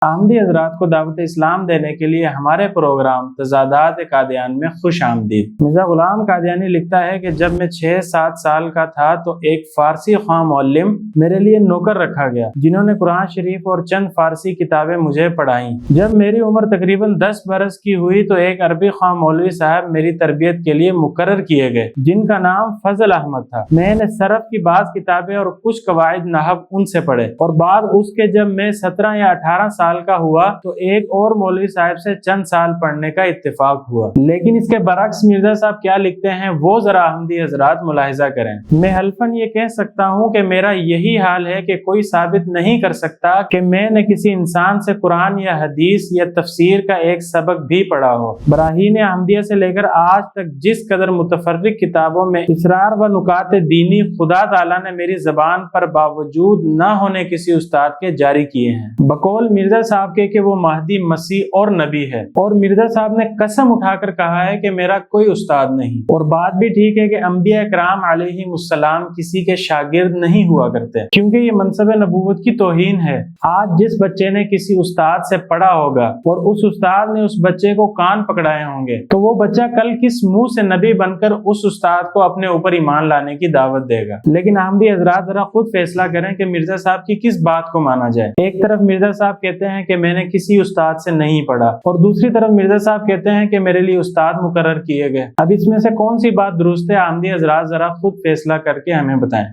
अहमदी हजरात को दावत इस्लाम देने के लिए हमारे प्रोग्राम तजादात कादियान में खुश आमदीद। मिर्जा गुलाम कादियानी लिखता है कि जब मैं 6-7 साल का था तो एक फारसी ख्वां मौल्लिम मेरे लिए नौकर रखा गया, जिन्होंने कुरान शरीफ और चंद फारसी किताबें मुझे पढ़ाई। जब मेरी उम्र तकरीबन 10 बरस की हुई तो एक अरबी ख्वां मौलवी साहब मेरी तरबियत के लिए मुकर्रर किए गए, जिनका नाम फजल अहमद था। मैंने सरफ की बाज़ किताबें और कुछ कवायद नहव उनसे पढ़े और बाद उसके जब मैं 17 या 18 साल का हुआ तो एक और मौलवी साहब से चंद साल पढ़ने का इत्तेफाक हुआ। लेकिन इसके बरक्स मिर्जा साहब क्या लिखते हैं वो जरा अहमदी हजरात मुलाहिजा करें। मैं हल्फन ये कह सकता हूँ कि मेरा यही हाल है कि कोई साबित नहीं कर सकता कि मैंने किसी इंसान से कुरान या हदीस या तफसीर का एक सबक भी पढ़ा हो। बराहीन अहमदिया से लेकर आज तक जिस कदर मुतफर्रिक किताबों में इसरार व नुकात दीनी खुदा ताला ने मेरी जबान पर बावजूद न होने किसी उस्ताद के जारी किए हैं। बकौल मिर्जा साहब के कि वो महदी मसीह और नबी है, और मिर्जा साहब ने कसम उठाकर कहा है कि मेरा कोई उस्ताद नहीं। और बात भी ठीक है कि अंबिया इकराम अलैहिमुस्सलाम किसी के शागिर्द नहीं हुआ करते, क्योंकि ये मनसब नबूवत की तौहीन है। आज जिस बच्चे ने किसी उस्ताद से पढ़ा होगा और उस उस्ताद ने उस बच्चे को कान पकड़ाए होंगे, तो वो बच्चा कल किस मुंह से नबी बनकर उस उस्ताद को अपने ऊपर ईमान लाने की दावत देगा। लेकिन अहमदी हजरात जरा खुद फैसला करें कि मिर्जा साहब की किस बात को माना जाए। एक तरफ मिर्जा साहब कहते हैं कि मैंने किसी उस्ताद से नहीं पढ़ा, और दूसरी तरफ मिर्जा साहब कहते हैं कि मेरे लिए उस्ताद मुकर्रर किए गए। अब इसमें से कौन सी बात दुरुस्त है? अहमदी हजरात जरा खुद फैसला करके हमें बताएं।